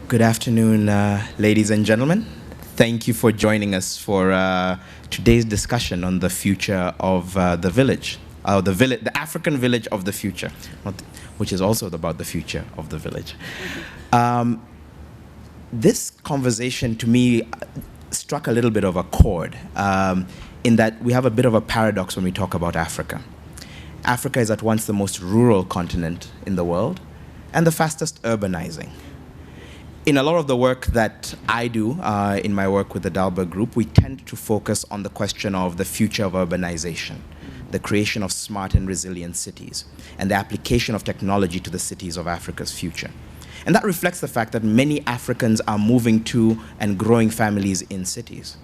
Good afternoon, ladies and gentlemen. Thank you for joining us for today's discussion on the future of the village, the African village of the future, which is also about the future of the village. This conversation, to me, struck a little bit of a chord in that we have a bit of a paradox when we talk about Africa. Africa is at once the most rural continent in the world and the fastest urbanizing. In a lot of the work that I do, in my work with the Dalberg group, we tend to focus on the question of the future of urbanization, the creation of smart and resilient cities, and the application of technology to the cities of Africa's future. And that reflects the fact that many Africans are moving to and growing families in cities.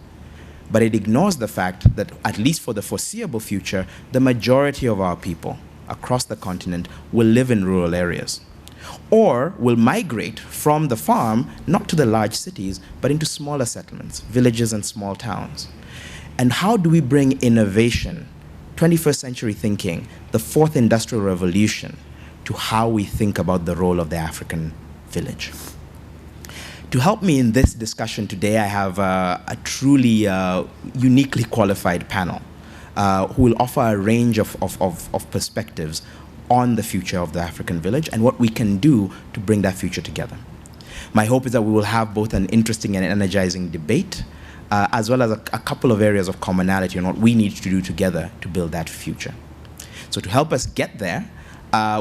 But it ignores the fact that, at least for the foreseeable future, the majority of our people across the continent will live in rural areas, or will migrate from the farm, not to the large cities, but into smaller settlements, villages and small towns. And how do we bring innovation, 21st century thinking, the fourth industrial revolution, to how we think about the role of the African village? To help me in this discussion today, I have a truly uniquely qualified panel who will offer a range of perspectives on the future of the African village and what we can do to bring that future together. My hope is that we will have both an interesting and energizing debate, as well as a couple of areas of commonality on what we need to do together to build that future. So to help us get there,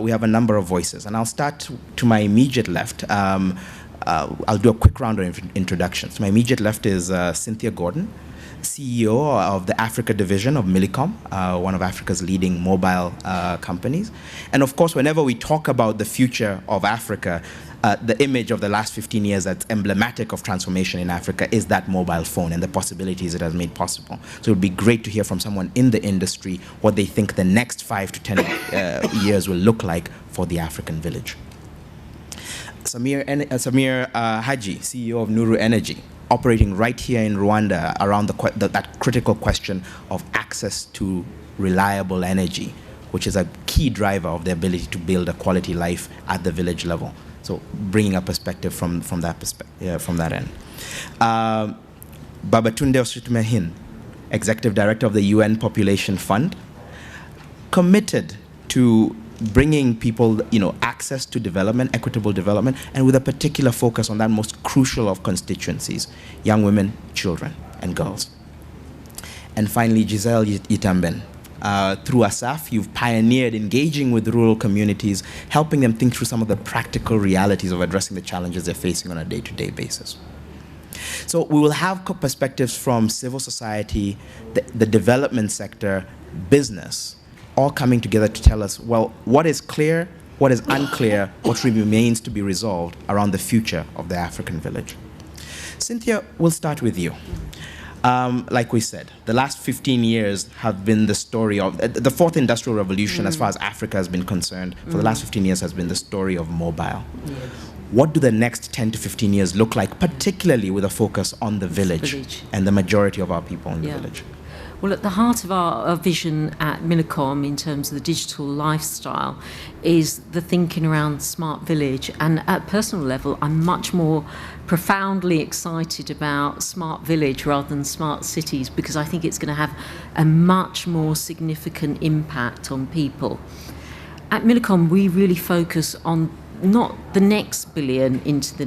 we have a number of voices, and I'll start to my immediate left. I'll do a quick round of introductions. My immediate left is Cynthia Gordon, CEO of the Africa division of Millicom, one of Africa's leading mobile companies. And of course, whenever we talk about the future of Africa, the image of the last 15 years that's emblematic of transformation in Africa is that mobile phone and the possibilities it has made possible. So it would be great to hear from someone in the industry what they think the next 5 to 10 years will look like for the African village. Samir Hajee, CEO of Nuru Energy, operating right here in Rwanda around that critical question of access to reliable energy, which is a key driver of the ability to build a quality life at the village level. So bringing a perspective from that end. Babatunde Osotimehin, Executive Director of the UN Population Fund, committed to bringing people, access to development, equitable development, and with a particular focus on that most crucial of constituencies, young women, children, and girls. And finally, Gisele Yitamben. Through ASAFE, you've pioneered engaging with rural communities, helping them think through some of the practical realities of addressing the challenges they're facing on a day-to-day basis. So we will have perspectives from civil society, the development sector, business, all coming together to tell us, well, what is clear, what is unclear, what remains to be resolved around the future of the African village. Cynthia, we'll start with you. Like we said, the last 15 years have been the story of the fourth industrial revolution, as far as Africa has been concerned, for the last 15 years has been the story of mobile. Yes. What do the next 10 to 15 years look like, particularly with a focus on the village and the majority of our people in the village? Well, at the heart of our vision at Millicom in terms of the digital lifestyle is the thinking around smart village. And at a personal level, I'm much more profoundly excited about smart village rather than smart cities, because I think it's going to have a much more significant impact on people. At Millicom, we really focus on not the next billion into the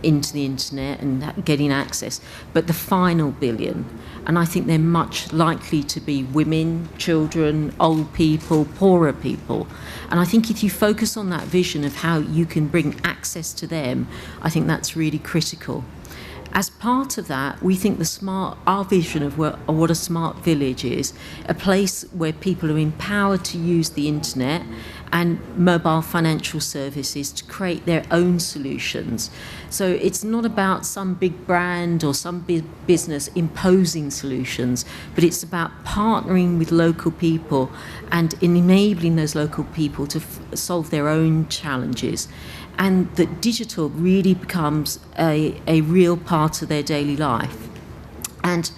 internet and getting access, but the final billion. And I think they're much likely to be women, children, old people, poorer people. And I think if you focus on that vision of how you can bring access to them, I think that's really critical. As part of that, we think our vision of what a smart village is, a place where people are empowered to use the internet and mobile financial services to create their own solutions. So it's not about some big brand or some big business imposing solutions, but it's about partnering with local people and enabling those local people to solve their own challenges. And that digital really becomes a real part of their daily life. And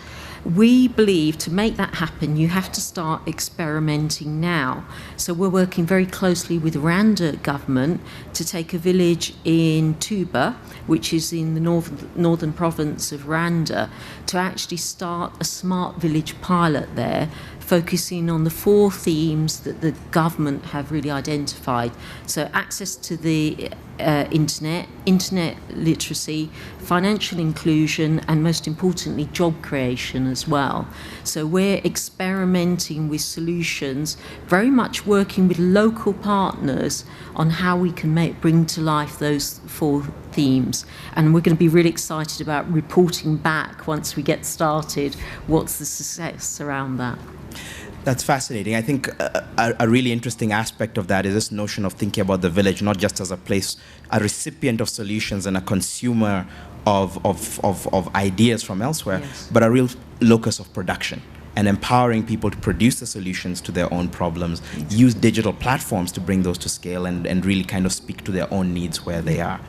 We believe to make that happen, you have to start experimenting now. So we're working very closely with the Rwanda government to take a village in Tuba, which is in the northern province of Rwanda, to actually start a smart village pilot there, focusing on the 4 themes that the government have really identified. So access to the internet literacy, financial inclusion, and most importantly, job creation as well. So we're experimenting with solutions, very much working with local partners on how we can bring to life those 4 themes. And we're going to be really excited about reporting back once we get started what's the success around that. That's fascinating. I think a really interesting aspect of that is this notion of thinking about the village not just as a place, a recipient of solutions and a consumer of ideas from elsewhere, yes, but a real locus of production and empowering people to produce the solutions to their own problems, use digital platforms to bring those to scale and really kind of speak to their own needs where they are.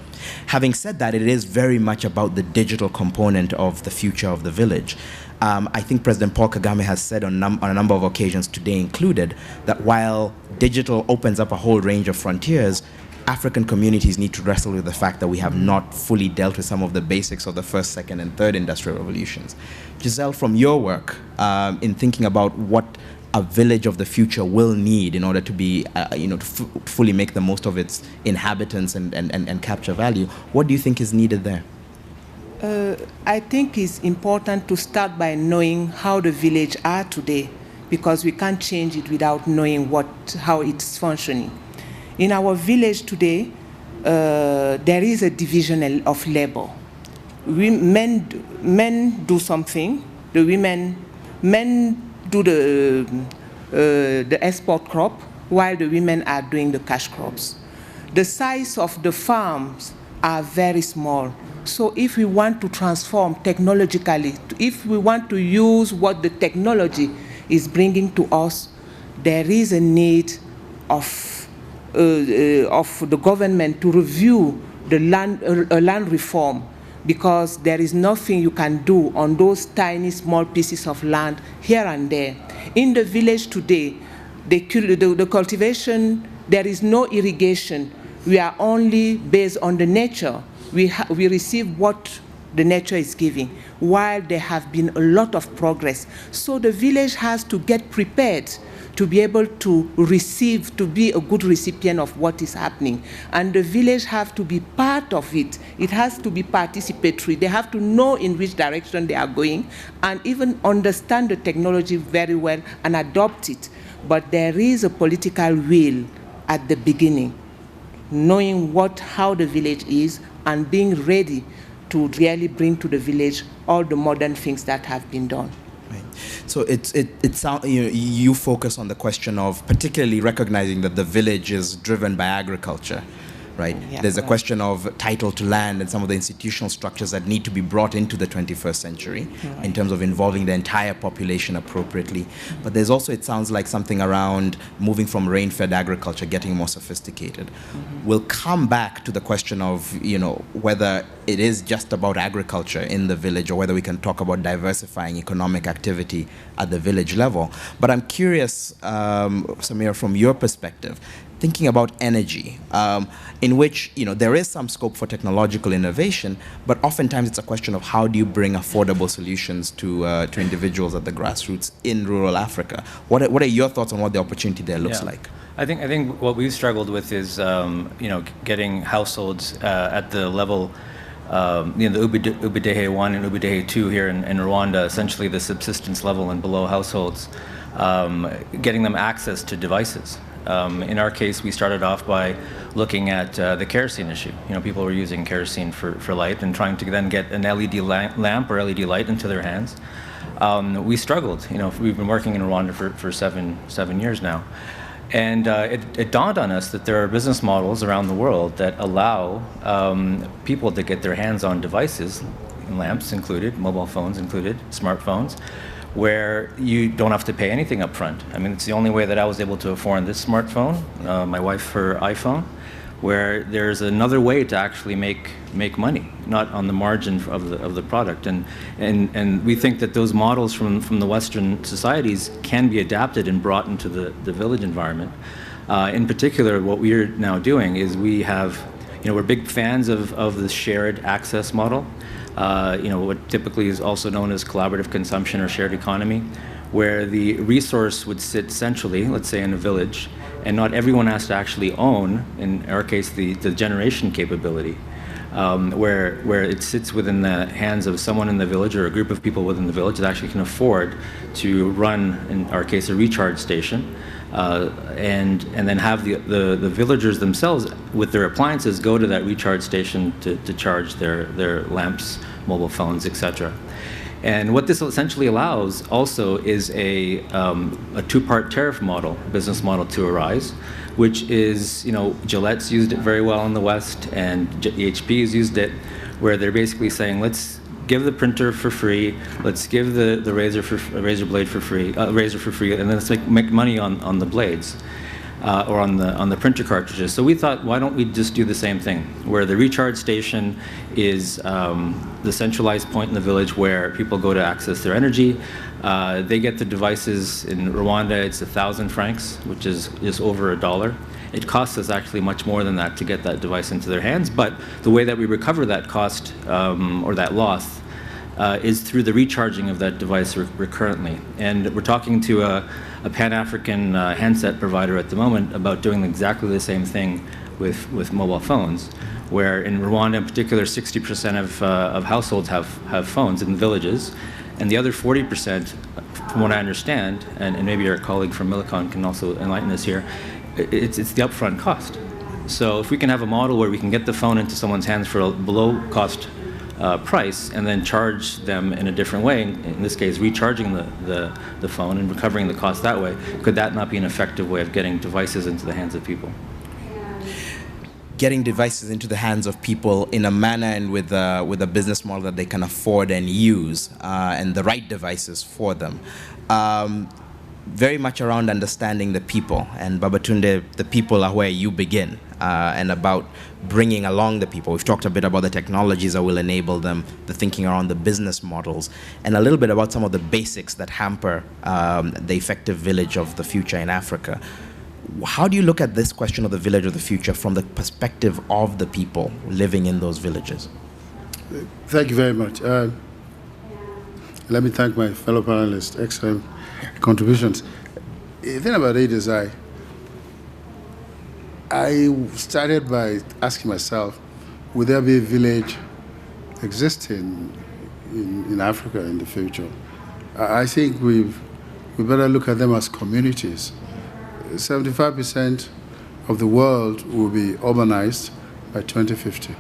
Having said that, it is very much about the digital component of the future of the village. I think President Paul Kagame has said on a number of occasions, today included, that while digital opens up a whole range of frontiers, African communities need to wrestle with the fact that we have not fully dealt with some of the basics of the first, second, and third industrial revolutions. Gisele, from your work in thinking about what a village of the future will need in order to be, to fully make the most of its inhabitants and capture value, what do you think is needed there? I think it's important to start by knowing how the village are today, because we can't change it without knowing how it's functioning. In our village today, there is a division of labor. Men do something. Men do the export crop, while the women are doing the cash crops. The size of the farms are very small. So if we want to transform technologically, if we want to use what the technology is bringing to us, there is a need of the government to review the land reform, because there is nothing you can do on those tiny small pieces of land here and there. In the village today, the cultivation, there is no irrigation. We are only based on the nature. We receive what the nature is giving, while there have been a lot of progress. So the village has to get prepared to be able to receive, to be a good recipient of what is happening. And the village have to be part of it. It has to be participatory. They have to know in which direction they are going and even understand the technology very well and adopt it. But there is a political will at the beginning, knowing how the village is and being ready to really bring to the village all the modern things that have been done. Right. So it sounds, you focus on the question of particularly recognizing that the village is driven by agriculture, right? Yeah, there's a question of title to land and some of the institutional structures that need to be brought into the 21st century in terms of involving the entire population appropriately. But there's also, it sounds like, something around moving from rain-fed agriculture, getting more sophisticated. We'll come back to the question of, whether it is just about agriculture in the village or whether we can talk about diversifying economic activity at the village level. But I'm curious, Samira, from your perspective, thinking about energy, in which there is some scope for technological innovation, but oftentimes it's a question of how do you bring affordable solutions to individuals at the grassroots in rural Africa. What are your thoughts on what the opportunity there looks like? I think what we've struggled with is getting households at the level, the Ubudehe 1 and Ubudehe 2 here in Rwanda, essentially the subsistence level and below households, getting them access to devices. In our case, we started off by looking at the kerosene issue. People were using kerosene for light and trying to then get an LED lamp or LED light into their hands. We struggled. We've been working in Rwanda for seven years now. And it dawned on us that there are business models around the world that allow people to get their hands on devices, lamps included, mobile phones included, smartphones, where you don't have to pay anything up front. I mean, it's the only way that I was able to afford this smartphone, my wife her iPhone, where there's another way to actually make money, not on the margin of the product. And we think that those models from the Western societies can be adapted and brought into the village environment. In particular, what we're now doing is we have, we're big fans of the shared access model, what typically is also known as collaborative consumption or shared economy, where the resource would sit centrally, let's say in a village, and not everyone has to actually own, in our case, the generation capability, where it sits within the hands of someone in the village or a group of people within the village that actually can afford to run, in our case, a recharge station, and then have the villagers themselves with their appliances go to that recharge station to charge their lamps, mobile phones, etc. And what this essentially allows also is a two-part tariff model, business model to arise, which is, Gillette's used it very well in the West, and HP has used it, where they're basically saying, let's give the printer for free, let's give the razor blade for free, razor for free, and then let's make money on the blades. Or on the printer cartridges. So we thought, why don't we just do the same thing, where the recharge station is the centralized point in the village where people go to access their energy. They get the devices. In Rwanda, it's 1,000 francs, which is just over $1. It costs us actually much more than that to get that device into their hands, but the way that we recover that cost or that loss is through the recharging of that device recurrently. And we're talking to a Pan-African handset provider at the moment about doing exactly the same thing with mobile phones, where in Rwanda in particular, 60% of households have phones in villages, and the other 40%, from what I understand, and maybe our colleague from Millicom can also enlighten us here, it's the upfront cost. So if we can have a model where we can get the phone into someone's hands for a below cost price and then charge them in a different way, in this case recharging the phone and recovering the cost that way, could that not be an effective way of getting devices into the hands of people? Getting devices into the hands of people in a manner and with a business model that they can afford and use, and the right devices for them. Very much around understanding the people, and Babatunde, the people are where you begin, and about bringing along the people. We've talked a bit about the technologies that will enable them, the thinking around the business models, and a little bit about some of the basics that hamper the effective village of the future in Africa. How do you look at this question of the village of the future from the perspective of the people living in those villages? Thank you very much. Let me thank my fellow panelists. Excellent contributions. The thing about it is I started by asking myself, would there be a village existing in Africa in the future? I think we better look at them as communities. 75% of the world will be urbanized by 2050.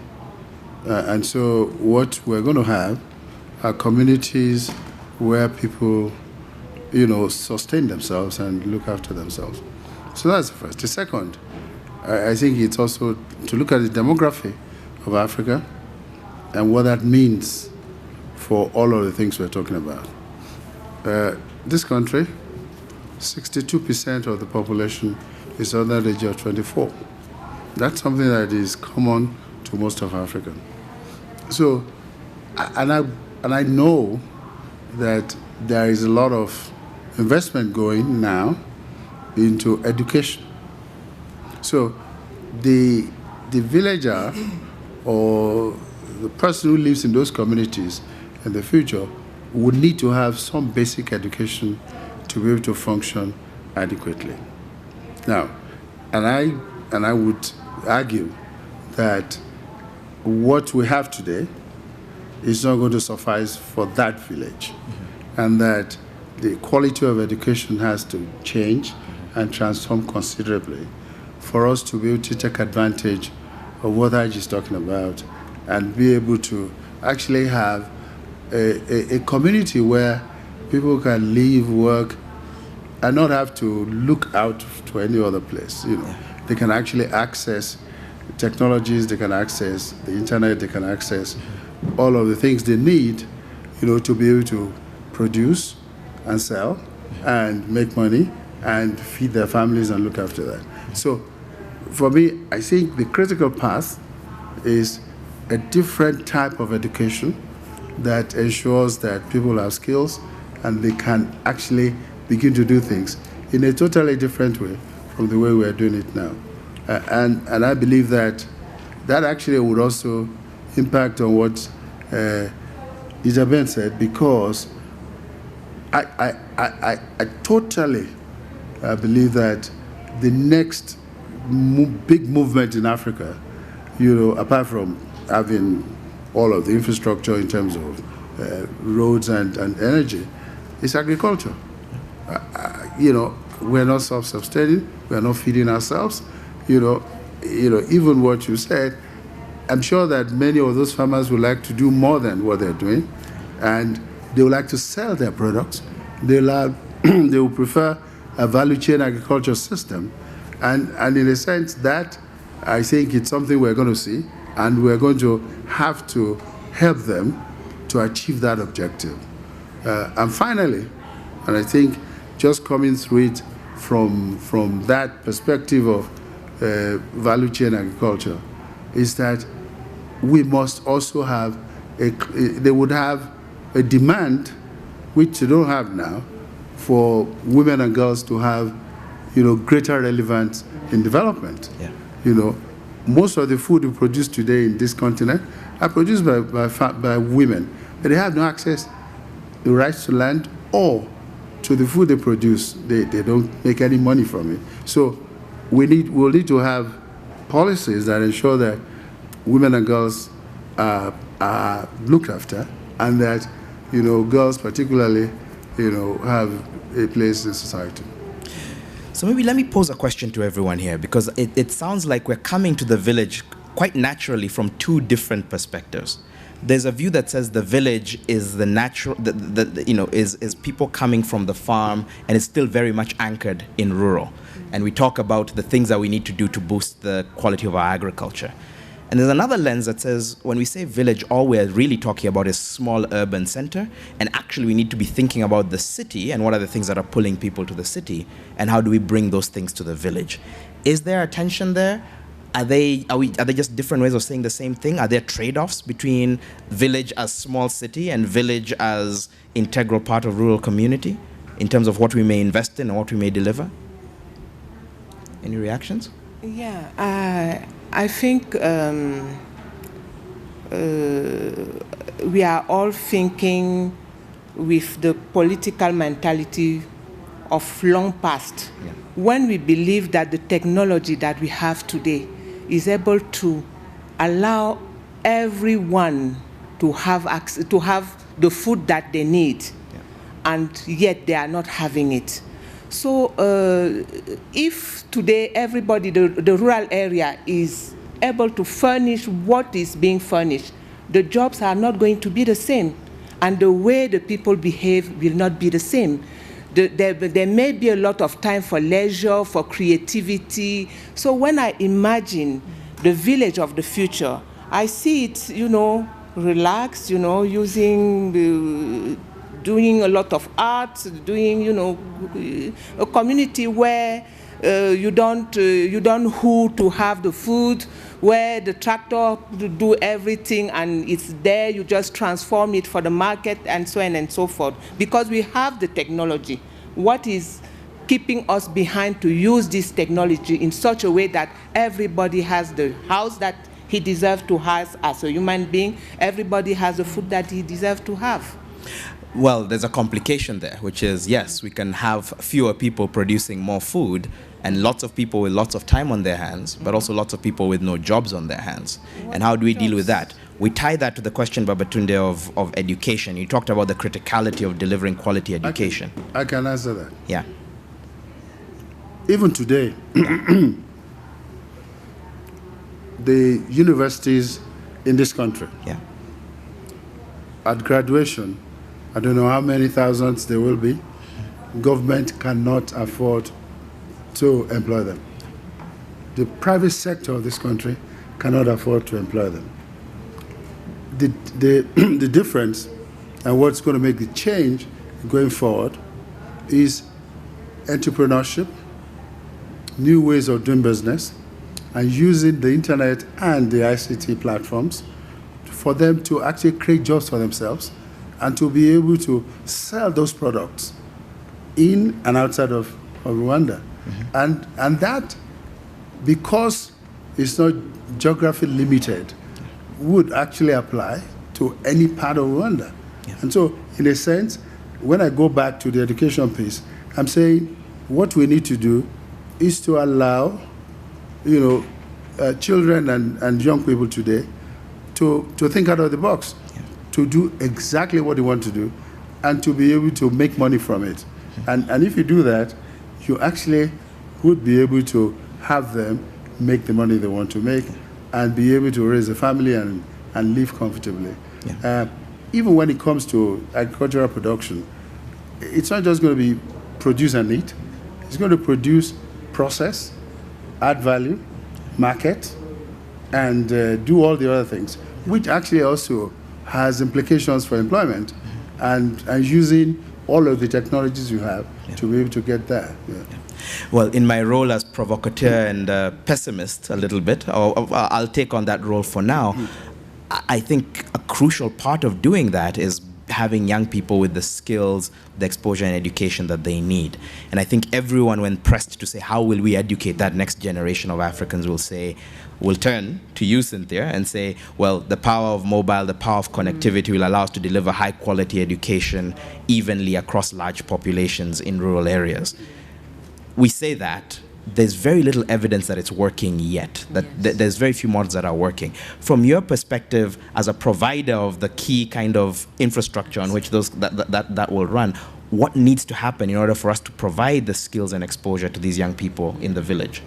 And so what we're going to have are communities where people sustain themselves and look after themselves. So that's the first. The second, I think it's also to look at the demography of Africa and what that means for all of the things we're talking about. This country, 62% of the population is under the age of 24. That's something that is common to most of Africa. So, and I know that there is a lot of investment going now into education. So the villager or the person who lives in those communities in the future would need to have some basic education to be able to function adequately. Now, and I would argue that what we have today is not going to suffice for that village, and that the quality of education has to change and transform considerably for us to be able to take advantage of what Hajee is talking about and be able to actually have a community where people can live, work, and not have to look out to any other place. They can actually access technologies, they can access the internet, they can access all of the things they need, to be able to produce and sell and make money and feed their families and look after that. So for me, I think the critical path is a different type of education that ensures that people have skills and they can actually begin to do things in a totally different way from the way we are doing it now. And I believe that actually would also impact on what Yitamben said, because I totally believe that the next big movement in Africa, apart from having all of the infrastructure in terms of roads and energy, is agriculture. We're not self-sustaining, we're not feeding ourselves. Even what you said, I'm sure that many of those farmers would like to do more than what they're doing, and they would like to sell their products. They will prefer a value chain agriculture system, and in a sense that I think it's something we're going to see, and we're going to have to help them to achieve that objective. And finally, and I think just coming through it from that perspective of value chain agriculture, is that we must also have they would have a demand, which they don't have now, for women and girls to have, greater relevance in development. Yeah. Most of the food we produce today in this continent are produced by women, but they have no access to the rights to land or to the food they produce. They don't make any money from it. So we'll need to have policies that ensure that women and girls are looked after, and that girls particularly have a place in society. So maybe let me pose a question to everyone here, because it sounds like we're coming to the village quite naturally from two different perspectives. There's a view that says the village is the natural, is people coming from the farm, and it's still very much anchored in rural. And we talk about the things that we need to do to boost the quality of our agriculture. And there's another lens that says when we say village, all we're really talking about is small urban center, and actually we need to be thinking about the city and what are the things that are pulling people to the city, and how do we bring those things to the village. Is there a tension there? Are they just different ways of saying the same thing? Are there trade-offs between village as small city and village as integral part of rural community in terms of what we may invest in and what we may deliver? Any reactions? Yeah, I think we are all thinking with the political mentality of long past. Yeah. When we believe that the technology that we have today is able to allow everyone to have access, to have the food that they need, yeah, and yet they are not having it. So if today everybody, the rural area is able to furnish what is being furnished, the jobs are not going to be the same, and the way the people behave will not be the same. There may be a lot of time for leisure, for creativity. So when I imagine the village of the future, I see it, relaxed, doing a lot of art, doing, a community where you don't who to have the food, where the tractor do everything and it's there, you just transform it for the market and so on and so forth. Because we have the technology. What is keeping us behind to use this technology in such a way that everybody has the house that he deserves to have as a human being, everybody has the food that he deserves to have? Well, there's a complication there, which is, yes, we can have fewer people producing more food and lots of people with lots of time on their hands, but also lots of people with no jobs on their hands. And how do we deal with that? We tie that to the question, Babatunde, of education. You talked about the criticality of delivering quality education. I can answer that. Yeah. Even today, the universities in this country, yeah, at graduation, I don't know how many thousands there will be, government cannot afford to employ them. The private sector of this country cannot afford to employ them. The difference and what's going to make the change going forward is entrepreneurship, new ways of doing business, and using the internet and the ICT platforms for them to actually create jobs for themselves and to be able to sell those products in and outside of Rwanda. And that, because it's not geography limited, would actually apply to any part of Rwanda. And so, in a sense, when I go back to the education piece, I'm saying what we need to do is to allow, children and young people today to think out of the box, to do exactly what they want to do, and to be able to make money from it. And if you do that, you actually would be able to have them make the money they want to make and be able to raise a family and live comfortably. Even when it comes to agricultural production, it's not just going to be produce and eat. It's going to produce, process, add value, market, and do all the other things, which actually also has implications for employment and using all of the technologies you have to be able to get there. Well, in my role as provocateur and pessimist a little bit, I'll take on that role for now. I think a crucial part of doing that is having young people with the skills, the exposure and education that they need. And I think everyone, when pressed to say, how will we educate that next generation of Africans, will turn to you, Cynthia, and say, well, the power of mobile, the power of connectivity will allow us to deliver high quality education evenly across large populations in rural areas. We say that. There's very little evidence that it's working yet, that there's very few models that are working. From your perspective as a provider of the key kind of infrastructure on which that will run, what needs to happen in order for us to provide the skills and exposure to these young people in the village?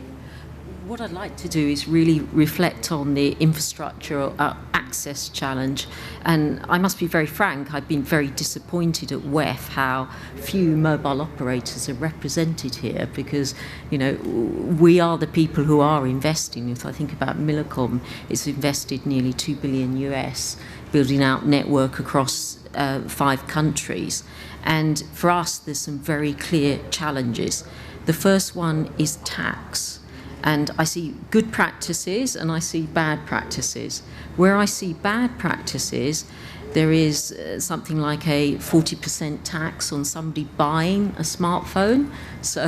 What I'd like to do is really reflect on the infrastructure access challenge. And I must be very frank, I've been very disappointed at WEF how few mobile operators are represented here, because, we are the people who are investing. If I think about Millicom, it's invested nearly $2 billion US, building out network across 5 countries. And for us, there's some very clear challenges. The first one is tax. And I see good practices and I see bad practices. Where I see bad practices, there is something like a 40% tax on somebody buying a smartphone. So,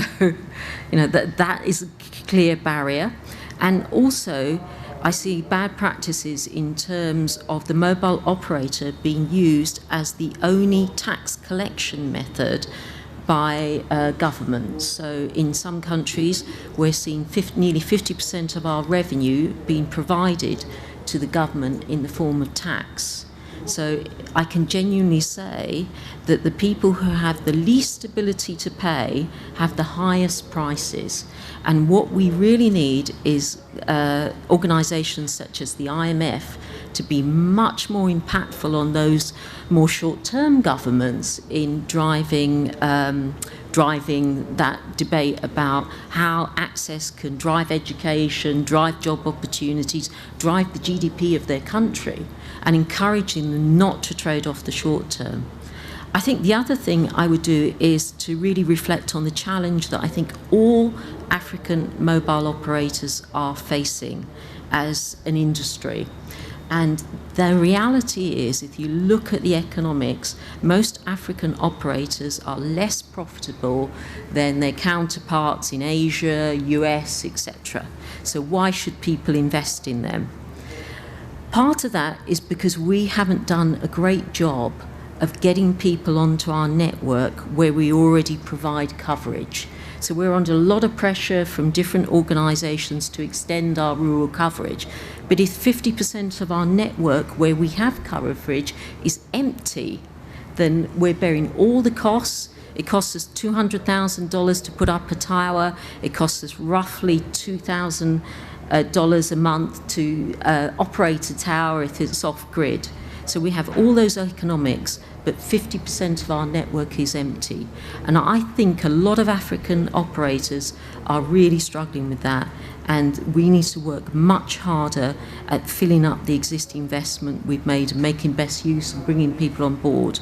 that is a clear barrier. And also, I see bad practices in terms of the mobile operator being used as the only tax collection method by governments. So in some countries, we're seeing nearly 50% of our revenue being provided to the government in the form of tax. So I can genuinely say that the people who have the least ability to pay have the highest prices. And what we really need is organisations such as the IMF to be much more impactful on those more short-term governments in driving that debate about how access can drive education, drive job opportunities, drive the GDP of their country, and encouraging them not to trade off the short term. I think the other thing I would do is to really reflect on the challenge that I think all African mobile operators are facing as an industry. And the reality is, if you look at the economics, most African operators are less profitable than their counterparts in Asia, US, etc. So why should people invest in them? Part of that is because we haven't done a great job of getting people onto our network where we already provide coverage. So we're under a lot of pressure from different organisations to extend our rural coverage. But if 50% of our network where we have coverage is empty, then we're bearing all the costs. It costs us $200,000 to put up a tower. It costs us roughly $2,000 a month to operate a tower if it's off-grid. So we have all those economics, but 50% of our network is empty. And I think a lot of African operators are really struggling with that. And we need to work much harder at filling up the existing investment we've made and making best use of bringing people on board.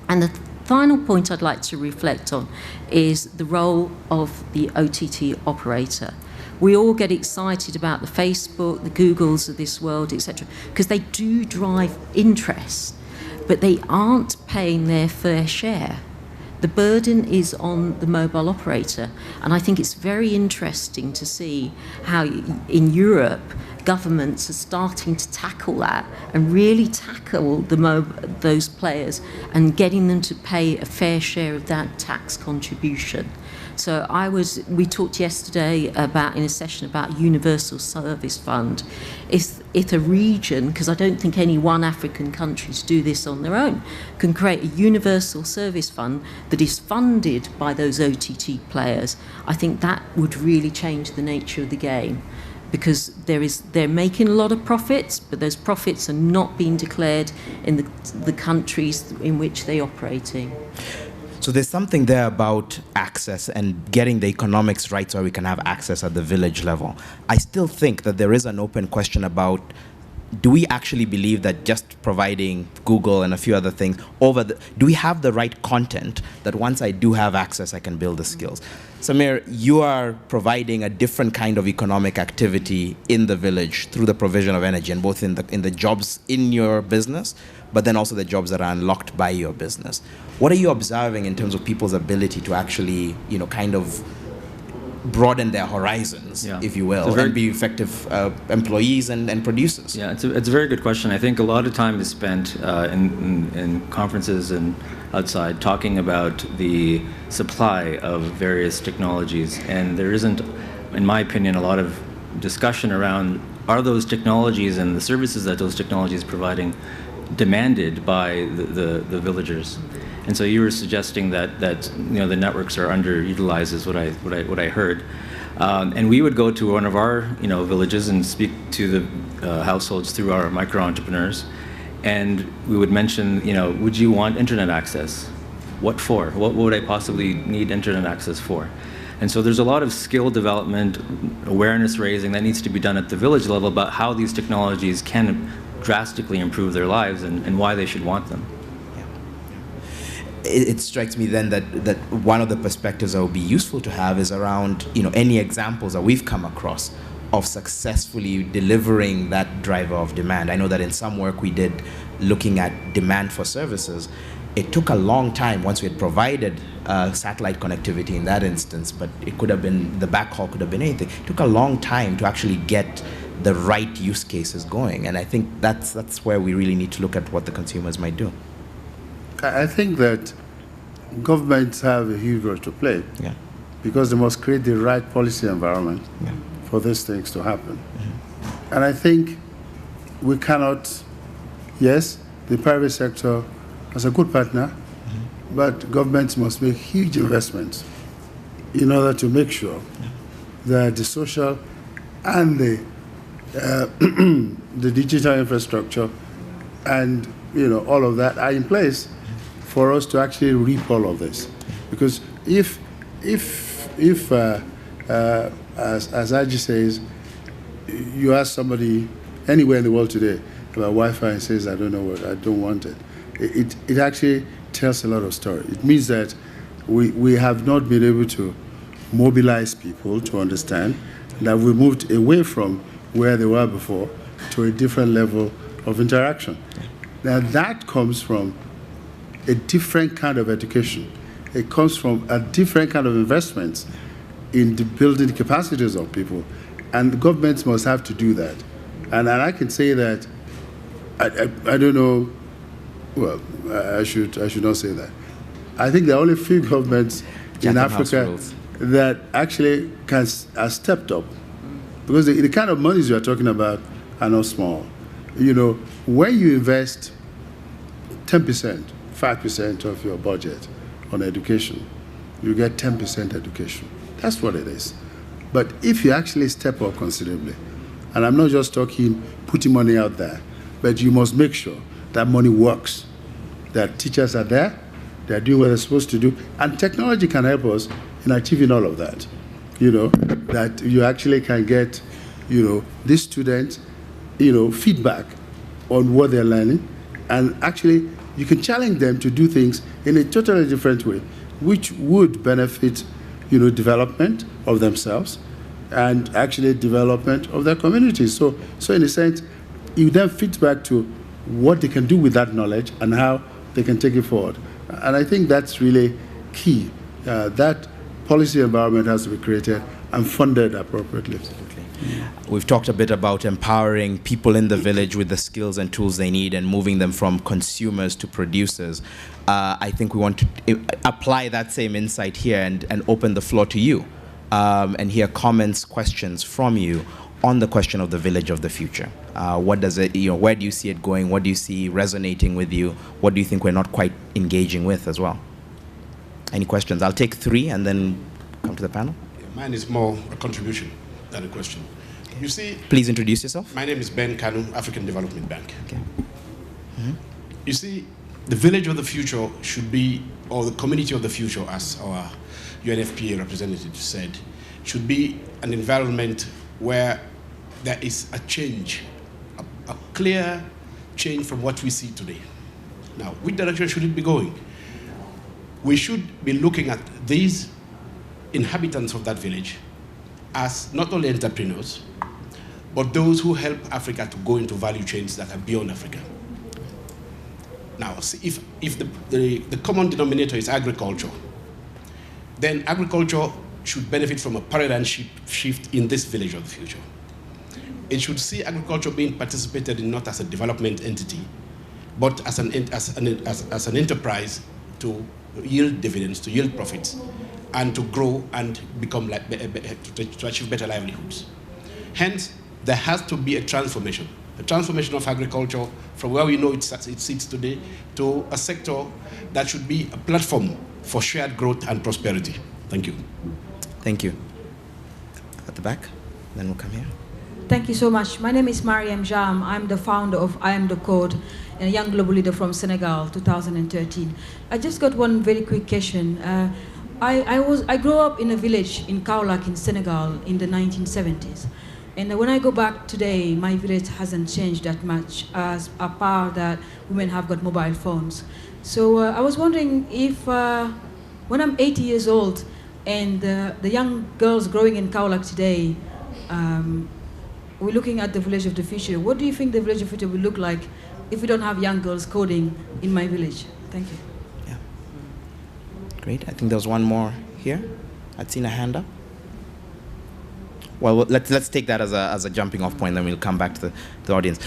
And the final point I'd like to reflect on is the role of the OTT operator. we all get excited about the Facebook, the Googles of this world, etc., because they do drive interest, but they aren't paying their fair share. The burden is on the mobile operator, and I think it's very interesting to see how in Europe governments are starting to tackle that and really tackle those players and getting them to pay a fair share of that tax contribution. So we talked yesterday in a session about Universal Service Fund. If a region, because I don't think any one African countries do this on their own, can create a Universal Service Fund that is funded by those OTT players, I think that would really change the nature of the game. Because they're making a lot of profits, but those profits are not being declared in the countries in which they're operating. So there's something there about access and getting the economics right so we can have access at the village level. I still think that there is an open question about, do we actually believe that just providing Google and a few other things do we have the right content that once I do have access, I can build the skills? Samir, you are providing a different kind of economic activity in the village through the provision of energy, and both in the jobs in your business, but then also the jobs that are unlocked by your business. What are you observing in terms of people's ability to actually, kind of broaden their horizons, if you will, and be effective employees and producers? Yeah, it's a very good question. I think a lot of time is spent in conferences and outside talking about the supply of various technologies, and there isn't, in my opinion, a lot of discussion around, are those technologies and the services that those technologies providing demanded by the villagers? And so you were suggesting that the networks are underutilized, is what I heard. And we would go to one of our villages and speak to the households through our micro entrepreneurs, and we would mention, would you want internet access? What for? What would I possibly need internet access for? And so there's a lot of skill development, awareness raising that needs to be done at the village level about how these technologies can drastically improve their lives and why they should want them. It strikes me then that one of the perspectives that would be useful to have is around any examples that we've come across of successfully delivering that driver of demand. I know that in some work we did looking at demand for services, it took a long time once we had provided satellite connectivity in that instance, but it could have been, the backhaul could have been anything. It took a long time to actually get the right use cases going, and I think that's where we really need to look at what the consumers might do. I think that governments have a huge role to play, because they must create the right policy environment for these things to happen. And I think we cannot, yes, the private sector is a good partner, but governments must make huge investments in order to make sure that the social and the digital infrastructure and all of that are in place for us to actually reap all of this. Because if as Hajee says, you ask somebody anywhere in the world today about Wi-Fi and says, I don't know what, I don't want it. It actually tells a lot of story. It means that we have not been able to mobilize people to understand that we moved away from where they were before to a different level of interaction. Now that comes from a different kind of education. It comes from a different kind of investments in the building capacities of people. And the governments must have to do that. And I can say that, I don't know, well, I should not say that. I think there are only few governments in Africa that actually are stepped up. Because the kind of monies you are talking about are not small. When you invest 10%, 5% of your budget on education, you get 10% education. That's what it is. But if you actually step up considerably, and I'm not just talking putting money out there, but you must make sure that money works, that teachers are there, they're doing what they're supposed to do, and technology can help us in achieving all of that. That you actually can get, these students, feedback on what they're learning, and actually you can challenge them to do things in a totally different way, which would benefit, development of themselves, and actually development of their communities. So in a sense, it then fits back to what they can do with that knowledge and how they can take it forward. And I think that's really key. That policy environment has to be created and funded appropriately. Absolutely. We've talked a bit about empowering people in the village with the skills and tools they need and moving them from consumers to producers. I think we want to apply that same insight here and open the floor to you and hear comments, questions from you on the question of the village of the future. What does it, where do you see it going? What do you see resonating with you? What do you think we're not quite engaging with as well? Any questions? I'll take 3 and then come to the panel. Mine is more a contribution than a question. You see, please introduce yourself. My name is Ben Kanu, African Development Bank. Okay. You see, the village of the future should be, or the community of the future, as our UNFPA representative said, should be an environment where there is a change, a clear change from what we see today. Now, which direction should it be going? We should be looking at these inhabitants of that village as not only entrepreneurs, but those who help Africa to go into value chains that are beyond Africa. Now, see, if the common denominator is agriculture, then agriculture should benefit from a paradigm shift in this village of the future. It should see agriculture being participated in not as a development entity, but as an enterprise to yield dividends, to yield profits, and to grow and become to achieve better livelihoods. Hence, there has to be a transformation of agriculture from where we know it sits today to a sector that should be a platform for shared growth and prosperity. Thank you. Thank you. At the back, then we'll come here. Thank you so much. My name is Mariam Jam. I'm the founder of I Am the Code, and a young global leader from Senegal, 2013. I just got one very quick question. I grew up in a village in Kaolack in Senegal in the 1970s. And when I go back today, my village hasn't changed that much, as apart that women have got mobile phones. So I was wondering if, when I'm 80 years old, and the young girls growing in Kaolack today, we're looking at the village of the future. What do you think the village of the future will look like if we don't have young girls coding in my village? Thank you. Yeah. Great. I think there was one more here. I'd seen a hand up. Well, let's take that as a jumping off point, then we'll come back to the audience.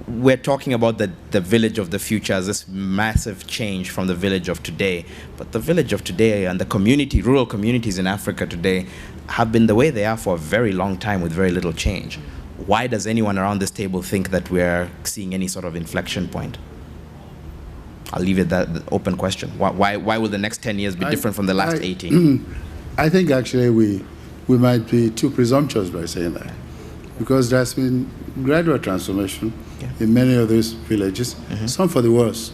We're talking about the village of the future as this massive change from the village of today. But the village of today and the community, rural communities in Africa today have been the way they are for a very long time with very little change. Why does anyone around this table think that we're seeing any sort of inflection point? I'll leave it that open question. Why will the next 10 years be different from the last 18? I think actually we might be too presumptuous by saying that, because there's been gradual transformation in many of these villages, some for the worse.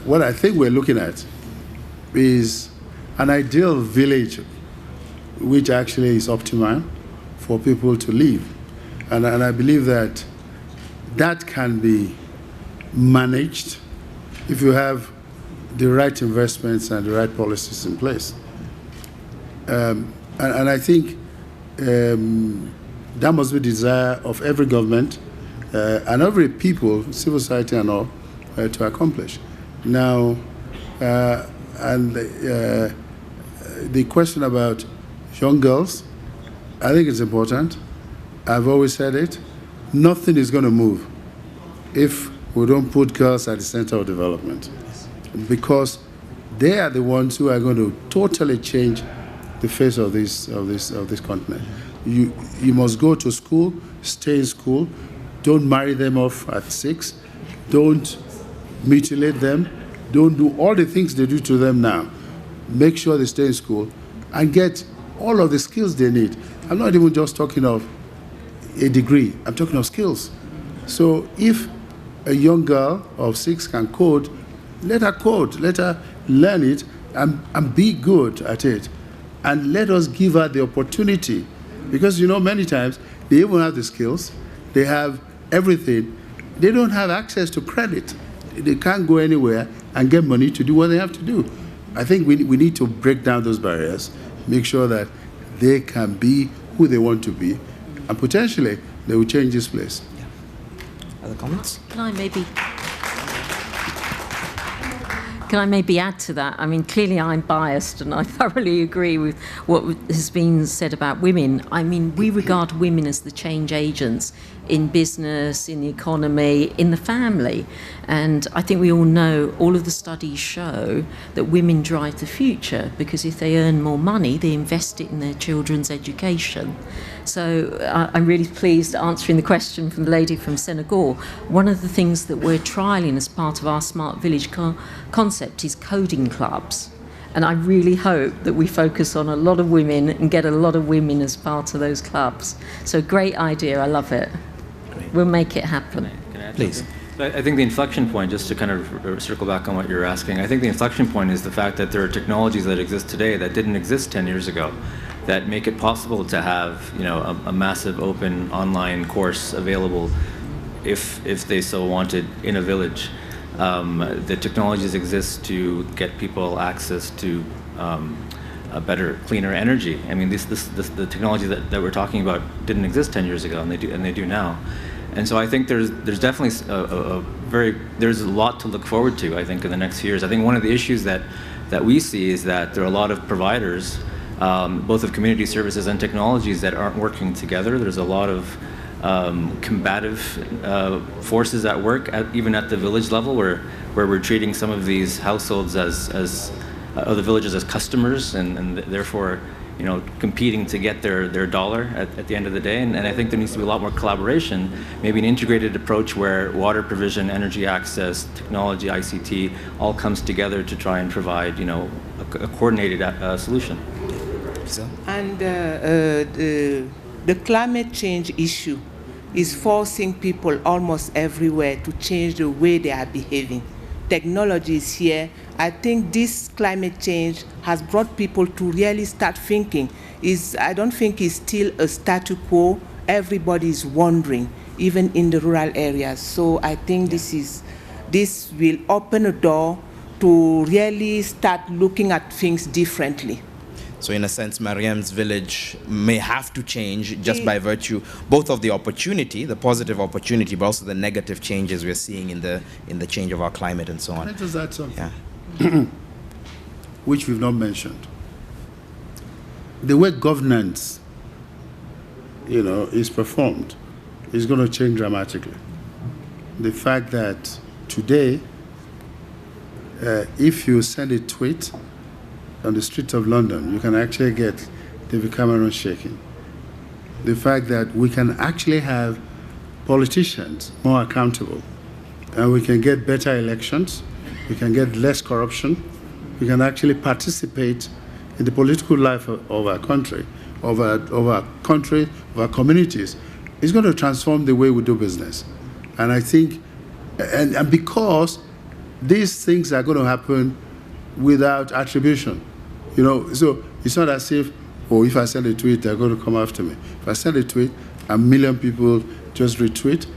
What I think we're looking at is an ideal village which actually is optimal for people to live. And I believe that can be managed if you have the right investments and the right policies in place. And I think that must be the desire of every government and every people, civil society and all, to accomplish. Now, the question about young girls, I think it's important. I've always said it. Nothing is going to move if we don't put girls at the center of development, because they are the ones who are going to totally change the face of this continent. You must go to school, stay in school, don't marry them off at 6, don't mutilate them, don't do all the things they do to them now. Make sure they stay in school and get all of the skills they need. I'm not even just talking of a degree, I'm talking of skills. So if a young girl of 6 can code, let her learn it and be good at it. And let us give her the opportunity. Because many times they even have the skills, they have everything, they don't have access to credit. They can't go anywhere and get money to do what they have to do. I think we need to break down those barriers, make sure that they can be who they want to be, and potentially they will change this place. Yeah. Other comments? Can I maybe add to that? I mean, clearly I'm biased and I thoroughly agree with what has been said about women. I mean, we regard women as the change agents in business, in the economy, in the family. And I think we all know, all of the studies show that women drive the future, because if they earn more money, they invest it in their children's education. So I'm really pleased answering the question from the lady from Senegal. One of the things that we're trialling as part of our Smart Village concept is coding clubs. And I really hope that we focus on a lot of women and get a lot of women as part of those clubs. So great idea, I love it. Great. We'll make it happen. Can I add Please. something? I think the inflection point, just to kind of circle back on what you're asking, I think the inflection point is the fact that there are technologies that exist today that didn't exist 10 years ago, that make it possible to have, you know, a massive open online course available if they so wanted in a village. The technologies exist to get people access to a better, cleaner energy. I mean, the technology that we're talking about didn't exist 10 years ago, and they do now. And so I think there's definitely there's a lot to look forward to, I think, in the next few years. I think one of the issues that we see is that there are a lot of providers, both of community services and technologies, that aren't working together. There's a lot of combative forces at work, even at the village level, where we're treating some of these households as the villages as customers, and therefore, you know, competing to get their dollar at the end of the day. And I think there needs to be a lot more collaboration, maybe an integrated approach where water provision, energy access, technology, ICT, all comes together to try and provide, you know, a coordinated solution. And the climate change issue is forcing people almost everywhere to change the way they are behaving. Technology is here. I think this climate change has brought people to really start thinking. I don't think it's still a statu quo. Everybody is wondering, even in the rural areas. So I think this will open a door to really start looking at things differently. So in a sense, Mariam's village may have to change just by virtue both of the opportunity, the positive opportunity, but also the negative changes we're seeing in the change of our climate and so on. Can I just add something? Yeah. Which we've not mentioned. The way governance, you know, is performed is going to change dramatically. The fact that today, if you send a tweet on the streets of London, you can actually get David Cameron shaking. The fact that we can actually have politicians more accountable, and we can get better elections, we can get less corruption, we can actually participate in the political life of our country, of our communities, is going to transform the way we do business. And I think, and because these things are going to happen without attribution. You know, so it's not as if, if I send a tweet, they're going to come after me. If I send a tweet, 1 million people just retweet,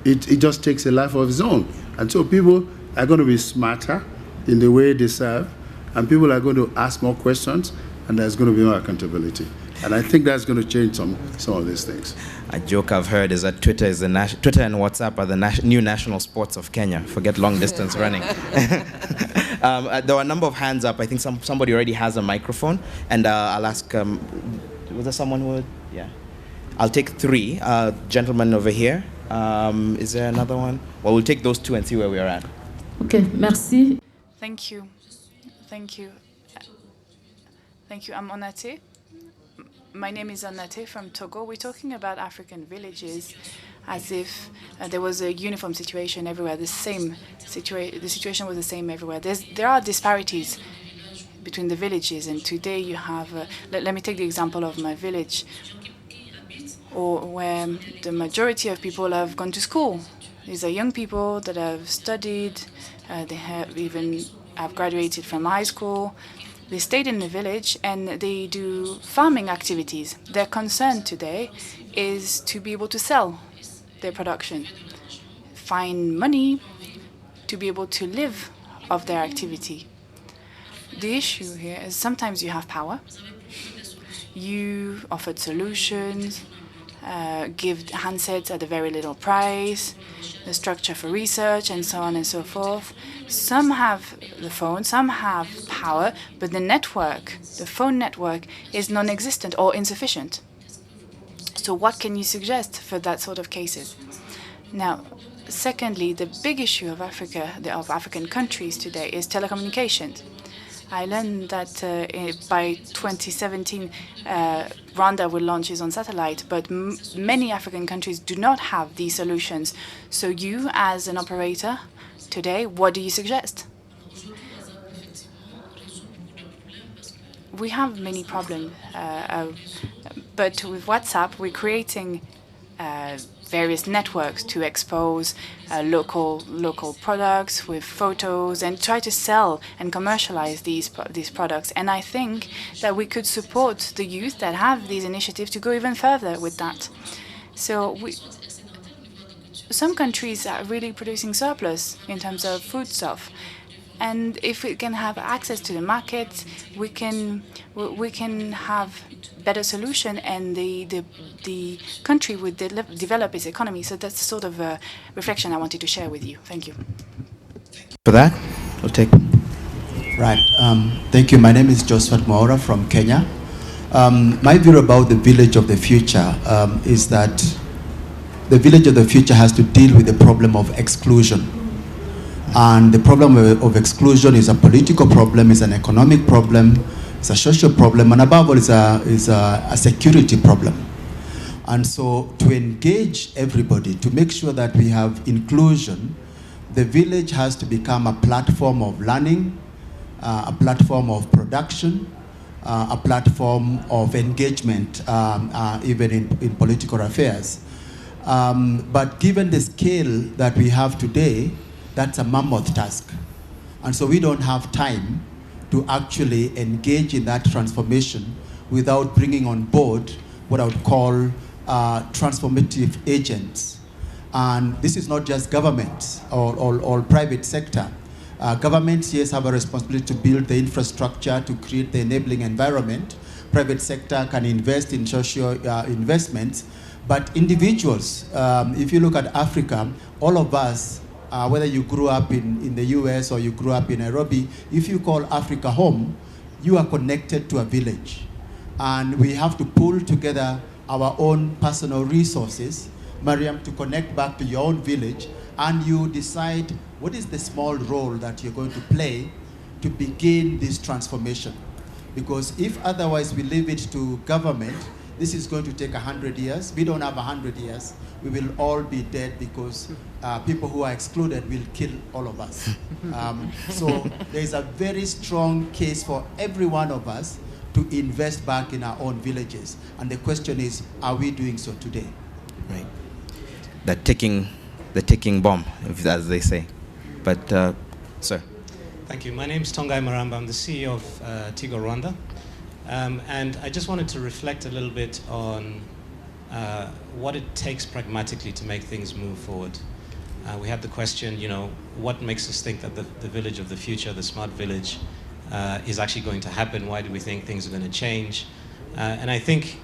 it just takes a life of its own. And so people are going to be smarter in the way they serve, and people are going to ask more questions, and there's going to be more accountability. And I think that's going to change some of these things. A joke I've heard is that Twitter and WhatsApp are the new national sports of Kenya. Forget long distance running. There were a number of hands up. I think somebody already has a microphone, and I'll ask. Was there someone who? Yeah. I'll take 3. Gentleman over here. Is there another one? Well, we'll take those 2 and see where we are at. Okay. Merci. Thank you. I'm Onate. My name is Onate from Togo. We're talking about African villages as if there was a uniform situation everywhere. The situation was the same everywhere. There are disparities between the villages, and today you have. Let me take the example of my village, where the majority of people have gone to school. These are young people that have studied. They have graduated from high school. They stayed in the village and they do farming activities. Their concern today is to be able to sell their production, find money to be able to live off their activity. the issue here is sometimes you have power, you offered solutions, give handsets at a very little price, the structure for research, and so on and so forth. Some have the phone, some have power, but the network, the phone network, is non-existent or insufficient. So what can you suggest for that sort of cases? Now, secondly, the big issue of Africa, of African countries today, is telecommunications. I learned that by 2017, Rwanda will launch its own satellite, but many African countries do not have these solutions. So you, as an operator today, what do you suggest? We have many problems, but with WhatsApp, we're creating various networks to expose local products with photos and try to sell and commercialize these products. And I think that we could support the youth that have these initiatives to go even further with that. So some countries are really producing surplus in terms of foodstuff. And if we can have access to the market, we can have better solution, and the country would develop its economy. So that's the sort of reflection I wanted to share with you. Thank you. For that, we'll take. Right. Thank you. My name is Joseph Mora from Kenya. My view about the village of the future is that the village of the future has to deal with the problem of exclusion. And the problem of exclusion is a political problem, is an economic problem, it's a social problem, and above all, is a security problem. And so to engage everybody, to make sure that we have inclusion, the village has to become a platform of learning, a platform of production, a platform of engagement, even in political affairs. But given the scale that we have today, that's a mammoth task. And so we don't have time to actually engage in that transformation without bringing on board what I would call transformative agents. And this is not just government or private sector. Governments, yes, have a responsibility to build the infrastructure, to create the enabling environment. Private sector can invest in social investments. But individuals, if you look at Africa, all of us, whether you grew up in the US or you grew up in Nairobi, if you call Africa home, you are connected to a village. And we have to pull together our own personal resources, Mariam, to connect back to your own village, and you decide what is the small role that you're going to play to begin this transformation. Because if otherwise we leave it to government, this is going to take 100 years. We don't have 100 years. We will all be dead because people who are excluded will kill all of us. So there is a very strong case for every one of us to invest back in our own villages. And the question is, are we doing so today? Right. The ticking bomb, as they say. But, sir. Thank you. My name is Tongai Maramba. I'm the CEO of Tigo Rwanda. And I just wanted to reflect a little bit on what it takes pragmatically to make things move forward. We had the question, what makes us think that the village of the future, the smart village, is actually going to happen? Why do we think things are going to change? And I think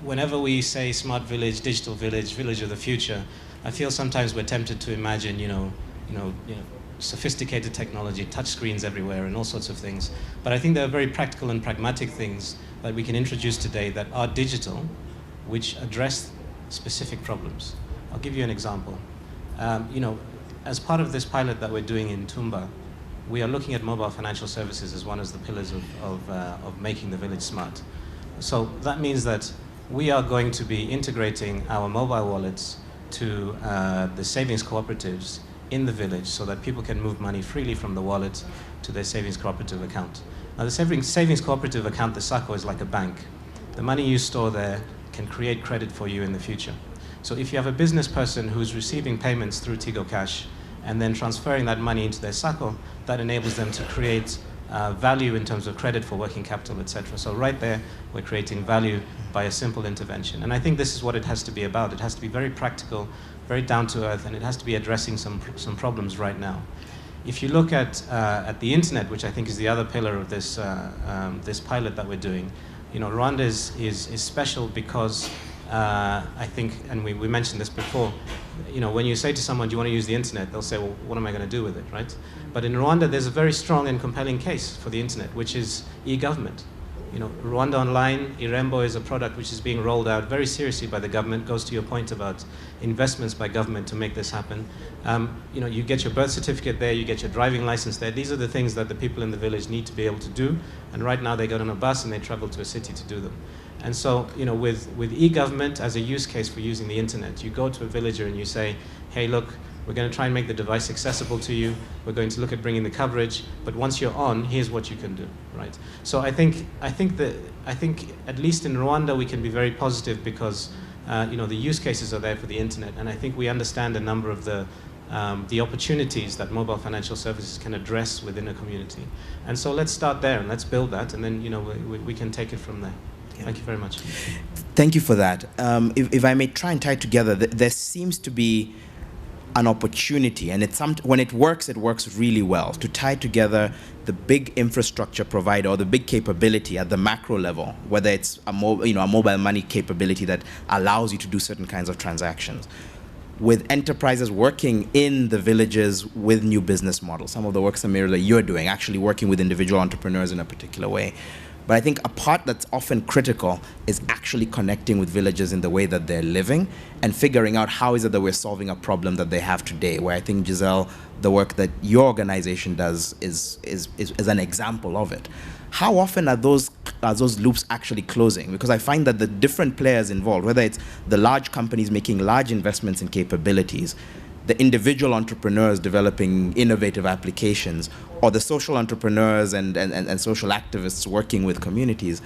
whenever we say smart village, digital village, village of the future, I feel sometimes we're tempted to imagine, sophisticated technology, touch screens everywhere, and all sorts of things. But I think there are very practical and pragmatic things that we can introduce today that are digital, which address specific problems. I'll give you an example. As part of this pilot that we're doing in Tumba, we are looking at mobile financial services as one of the pillars of making the village smart. So that means that we are going to be integrating our mobile wallets to the savings cooperatives in the village so that people can move money freely from the wallet to their savings cooperative account. Now the savings cooperative account, the SACCO, is like a bank. The money you store there can create credit for you in the future. So if you have a business person who's receiving payments through Tigo Cash and then transferring that money into their SACCO, that enables them to create value in terms of credit for working capital, etc. So right there, we're creating value by a simple intervention. And I think this is what it has to be about. It has to be very practical, very down to earth, and it has to be addressing some problems right now. If you look at the internet, which I think is the other pillar of this this pilot that we're doing, Rwanda is special because I think, and we mentioned this before, when you say to someone, do you want to use the internet? They'll say, well, what am I going to do with it, right? But in Rwanda, there's a very strong and compelling case for the internet, which is e-government. Rwanda Online, Irembo is a product which is being rolled out very seriously by the government. Goes to your point about investments by government to make this happen. You get your birth certificate there, you get your driving license there. These are the things that the people in the village need to be able to do. And right now they get on a bus and they travel to a city to do them. And so, with e-government as a use case for using the internet, you go to a villager and you say, hey, look, we're going to try and make the device accessible to you. We're going to look at bringing the coverage, but once you're on, here's what you can do, right? So I think at least in Rwanda we can be very positive because the use cases are there for the internet, and I think we understand a number of the opportunities that mobile financial services can address within a community. And so let's start there and let's build that, and then we can take it from there. Yeah. Thank you very much. Thank you for that. If I may try and tie it together, there seems to be an opportunity, and when it works really well, to tie together the big infrastructure provider or the big capability at the macro level, whether it's a mobile money capability that allows you to do certain kinds of transactions, with enterprises working in the villages with new business models. Some of the work, Samir, that you're doing, actually working with individual entrepreneurs in a particular way. But I think a part that's often critical is actually connecting with villagers in the way that they're living and figuring out how is it that we're solving a problem that they have today, where I think, Gisele, the work that your organization does is an example of it. How often are those loops actually closing? Because I find that the different players involved, whether it's the large companies making large investments in capabilities, the individual entrepreneurs developing innovative applications, or the social entrepreneurs and social activists working with communities,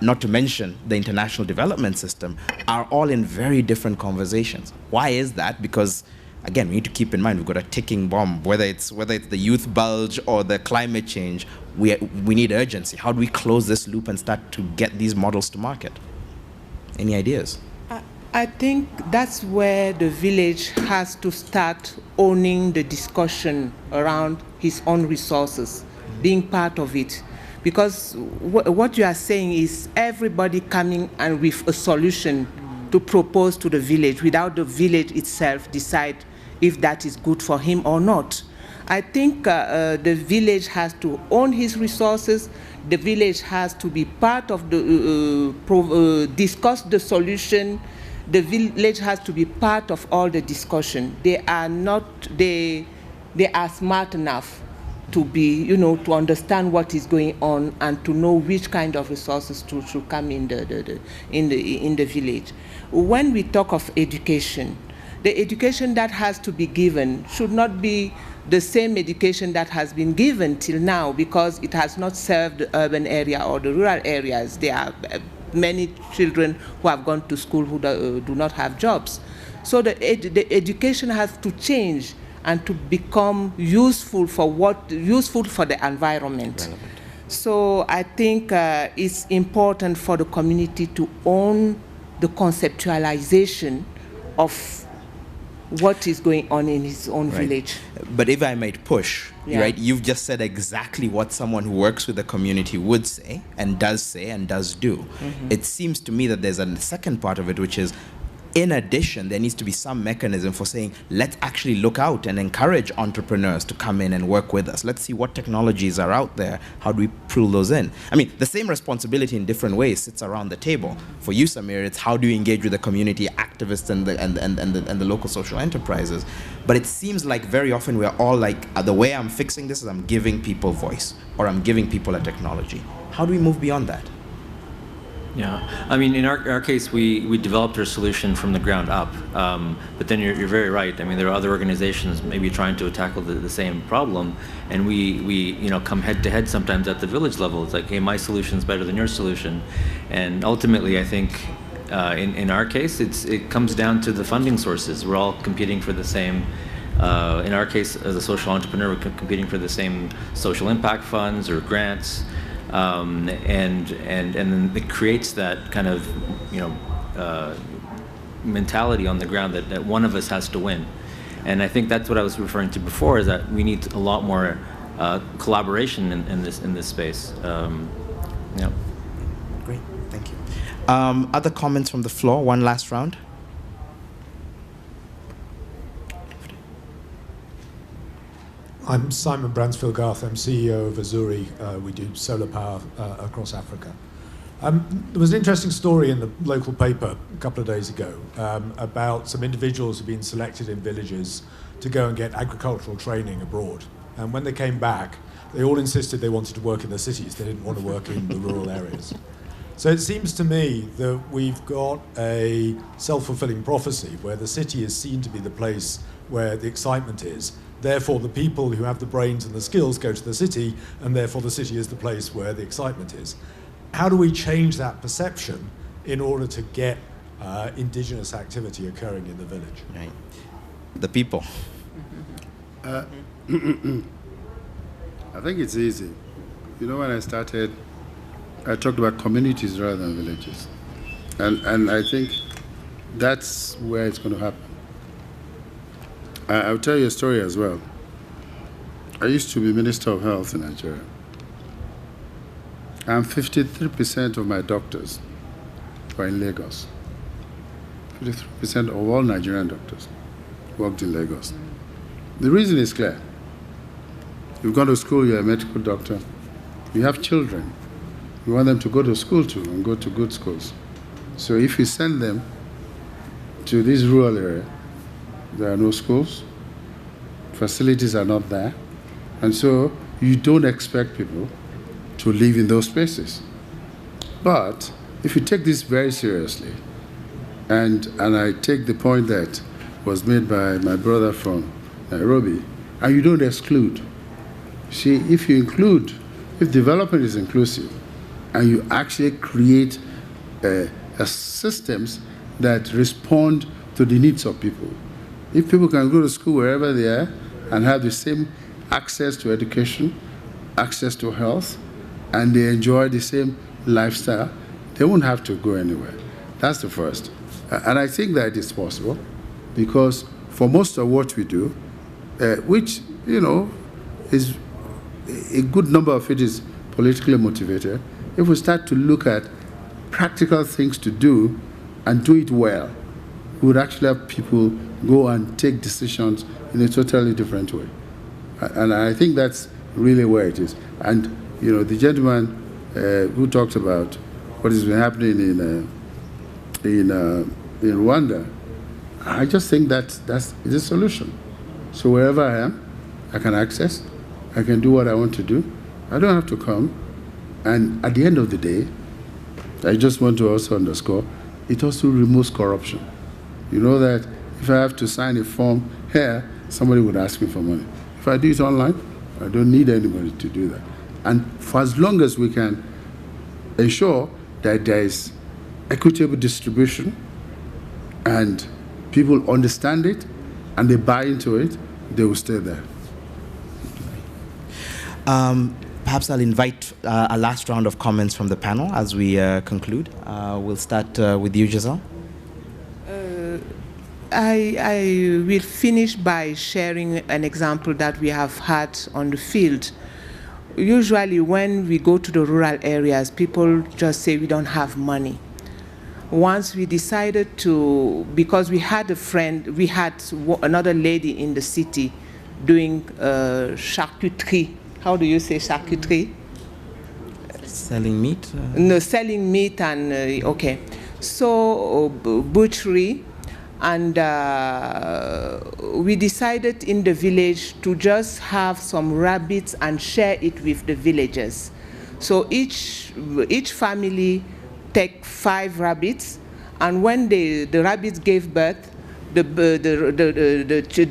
not to mention the international development system, are all in very different conversations. Why is that? Because, again, we need to keep in mind we've got a ticking bomb, whether it's the youth bulge or the climate change. We need urgency. How do we close this loop and start to get these models to market? Any ideas? I think that's where the village has to start owning the discussion around his own resources, being part of it. Because what you are saying is everybody coming and with a solution to propose to the village without the village itself decide if that is good for him or not. I think the village has to own his resources. The village has to be part of the, discuss the solution. The village has to be part of all the discussion. They are smart enough to be, to understand what is going on and to know which kind of resources should come in the village. When we talk of education, the education that has to be given should not be the same education that has been given till now, because it has not served the urban area or the rural areas. There are many children who have gone to school who do not have jobs. So the education has to change and to become useful for the environment. Relevant. So I think it's important for the community to own the conceptualization of what is going on in his own village. But if I might push, Yeah. right, you've just said exactly what someone who works with the community would say and does do. Mm-hmm. It seems to me that there's a second part of it, which is, in addition, there needs to be some mechanism for saying, let's actually look out and encourage entrepreneurs to come in and work with us. Let's see what technologies are out there. How do we pull those in? I mean, the same responsibility in different ways sits around the table. For you, Samir, it's how do you engage with the community activists and the local social enterprises. But it seems like very often we're all like, the way I'm fixing this is I'm giving people voice, or I'm giving people a technology. How do we move beyond that? Yeah, I mean, in our case, we developed our solution from the ground up. But then you're very right. I mean, there are other organizations maybe trying to tackle the same problem, and we come head to head sometimes at the village level. It's like, hey, my solution's better than your solution, and ultimately, I think in our case, it comes down to the funding sources. We're all competing for the same. In our case, as a social entrepreneur, we're competing for the same social impact funds or grants. And then it creates that kind of mentality on the ground that one of us has to win, And I think that's what I was referring to before, is that we need a lot more collaboration in this space. Yeah. Great, thank you. Other comments from the floor? One last round. I'm Simon Bransfield-Garth. I'm CEO of Azuri. We do solar power across Africa. There was an interesting story in the local paper a couple of days ago about some individuals who've been selected in villages to go and get agricultural training abroad. And when they came back, they all insisted they wanted to work in the cities. They didn't want to work in the rural areas. So it seems to me that we've got a self-fulfilling prophecy where the city is seen to be the place where the excitement is. Therefore, the people who have the brains and the skills go to the city, and therefore the city is the place where the excitement is. How do we change that perception in order to get indigenous activity occurring in the village? Right. The people. I think it's easy. You know, when I started, I talked about communities rather than villages. And I think that's where it's going to happen. I'll tell you a story as well. I used to be Minister of Health in Nigeria. And 53% of my doctors were in Lagos. 53% of all Nigerian doctors worked in Lagos. The reason is clear. You've gone to school, you're a medical doctor. You have children. You want them to go to school too and go to good schools. So if you send them to this rural area, there are no schools, facilities are not there, and so you don't expect people to live in those spaces. But if you take this very seriously, and I take the point that was made by my brother from Nairobi, and you don't exclude. See, if you include, if development is inclusive, and you actually create systems that respond to the needs of people. If people can go to school wherever they are and have the same access to education, access to health, and they enjoy the same lifestyle, they won't have to go anywhere. That's the first. And I think that it's possible because for most of what we do, which, you know, is a good number of it is politically motivated, if we start to look at practical things to do and do it well, we would actually have people go and take decisions in a totally different way. And I think that's really where it is. And, you know, the gentleman who talked about what has been happening in Rwanda, I just think that's the solution. So wherever I am, I can access, I can do what I want to do. I don't have to come. And at the end of the day, I just want to also underscore, it also removes corruption. You know that if I have to sign a form here, somebody would ask me for money. If I do it online, I don't need anybody to do that. And for as long as we can ensure that there is equitable distribution and people understand it and they buy into it, they will stay there. Perhaps I'll invite a last round of comments from the panel as we conclude. We'll start with you, Gisele. I will finish by sharing an example that we have had on the field. Usually when we go to the rural areas, people just say we don't have money. Once we decided to, because we had a friend, we had another lady in the city doing charcuterie. How do you say charcuterie? Selling meat? No, selling meat and, okay. So, butchery. And we decided in the village to just have some rabbits and share it with the villagers. So each family take 5 rabbits, and when the rabbits gave birth, the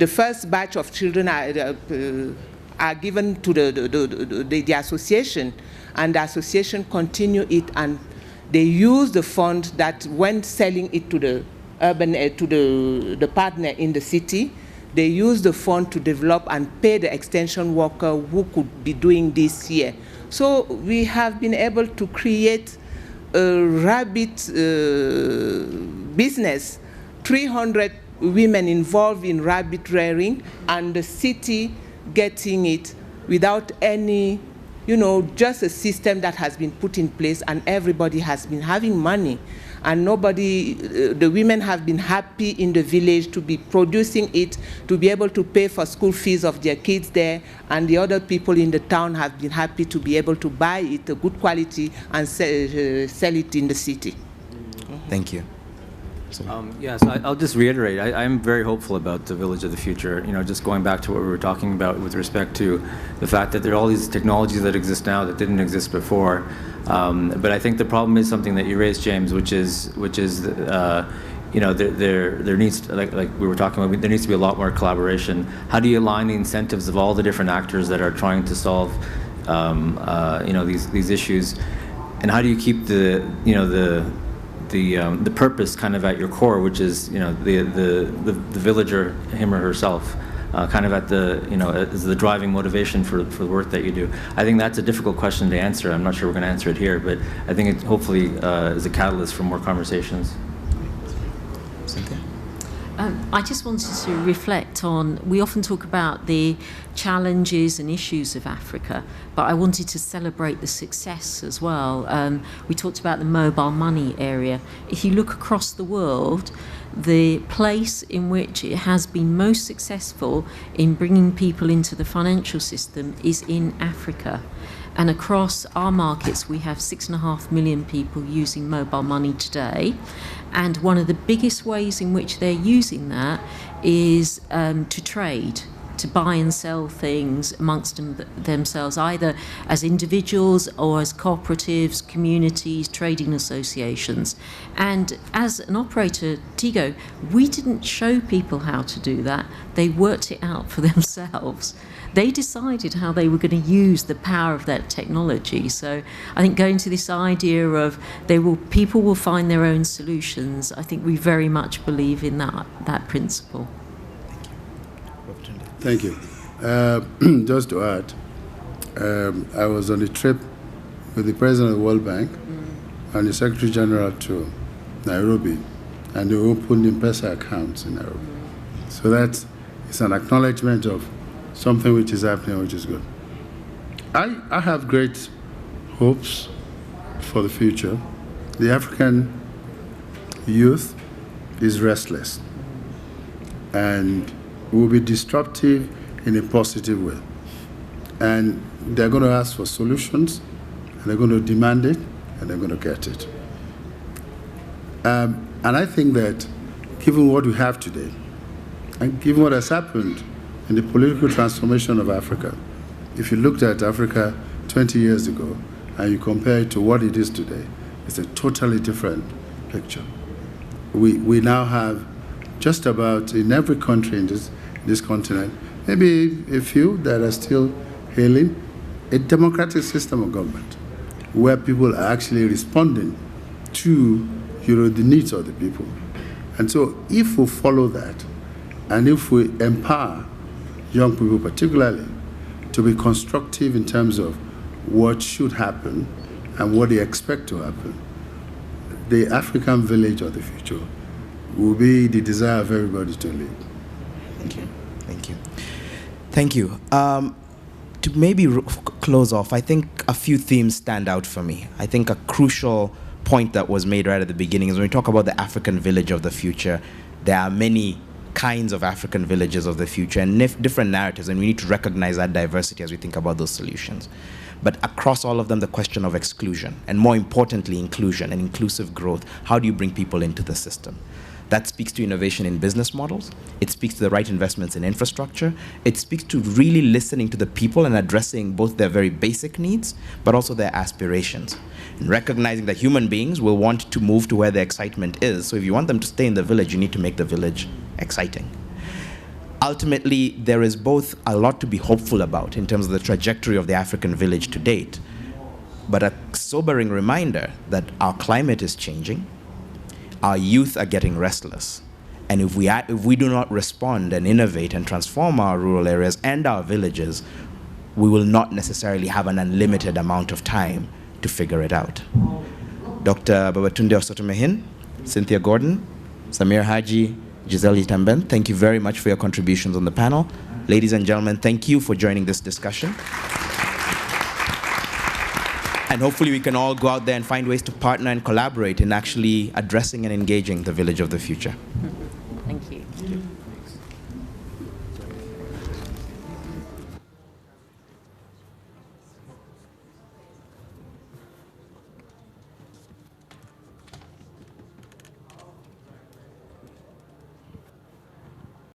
first batch of children are given to the association, and the association continue it, and they use the fund that when selling it to the urban, to the partner in the city, they use the fund to develop and pay the extension worker who could be doing this here. So we have been able to create a rabbit business. 300 women involved in rabbit rearing and the city getting it without any, just a system that has been put in place, and everybody has been having money. And nobody, the women have been happy in the village to be producing it, to be able to pay for school fees of their kids there, and the other people in the town have been happy to be able to buy it, a good quality, and sell it in the city. Thank you. Yes, I'll just reiterate, I'm very hopeful about the village of the future. Just going back to what we were talking about with respect to the fact that there are all these technologies that exist now that didn't exist before. But I think the problem is something that you raised, James, which is there needs to, like we were talking about, there needs to be a lot more collaboration. How do you align the incentives of all the different actors that are trying to solve these issues, and how do you keep the purpose kind of at your core, which is the villager, him or herself, kind of at the as the driving motivation for the work that you do. I think that's a difficult question to answer. I'm not sure we're going to answer it here, but I think it hopefully is a catalyst for more conversations. Cynthia? I just wanted to reflect on, we often talk about the challenges and issues of Africa, but I wanted to celebrate the success as well. We talked about the mobile money area. If you look across the world, the place in which it has been most successful in bringing people into the financial system is in Africa. And across our markets, we have 6.5 million people using mobile money today. And one of the biggest ways in which they're using that is to trade, to buy and sell things amongst themselves, either as individuals or as cooperatives, communities, trading associations. And as an operator, Tigo, we didn't show people how to do that. They worked it out for themselves. They decided how they were going to use the power of that technology. So I think going to this idea of people will find their own solutions, I think we very much believe in that principle. Thank you. Just to add, I was on a trip with the President of the World Bank and the Secretary General to Nairobi, and they opened M-Pesa accounts in Nairobi. So that's an acknowledgement of something which is happening, which is good. I have great hopes for the future. The African youth is restless and will be disruptive in a positive way. And they're going to ask for solutions, and they're going to demand it, and they're going to get it. And I think that given what we have today, and given what has happened in the political transformation of Africa, if you looked at Africa 20 years ago and you compare it to what it is today, it's a totally different picture. We now have just about in every country in this continent, maybe a few that are still hailing, a democratic system of government where people are actually responding to the needs of the people. And so if we follow that, and if we empower young people particularly to be constructive in terms of what should happen and what they expect to happen, the African village of the future will be the desire of everybody to live. Thank you. Thank you. Thank you. To maybe close off, I think a few themes stand out for me. I think a crucial point that was made right at the beginning is when we talk about the African village of the future, there are many kinds of African villages of the future and different narratives, and we need to recognize that diversity as we think about those solutions. But across all of them, the question of exclusion, and more importantly, inclusion and inclusive growth. How do you bring people into the system? That speaks to innovation in business models. It speaks to the right investments in infrastructure. It speaks to really listening to the people and addressing both their very basic needs, but also their aspirations. And recognizing that human beings will want to move to where the excitement is. So if you want them to stay in the village, you need to make the village exciting. Ultimately, there is both a lot to be hopeful about in terms of the trajectory of the African village to date, but a sobering reminder that our climate is changing. Our youth are getting restless. And if we do not respond and innovate and transform our rural areas and our villages, we will not necessarily have an unlimited amount of time to figure it out. Dr. Babatunde Osotimehin, Cynthia Gordon, Samir Hajee, Gisele, Yitamben, thank you very much for your contributions on the panel. Ladies and gentlemen, thank you for joining this discussion. And hopefully we can all go out there and find ways to partner and collaborate in actually addressing and engaging the village of the future. Thank you.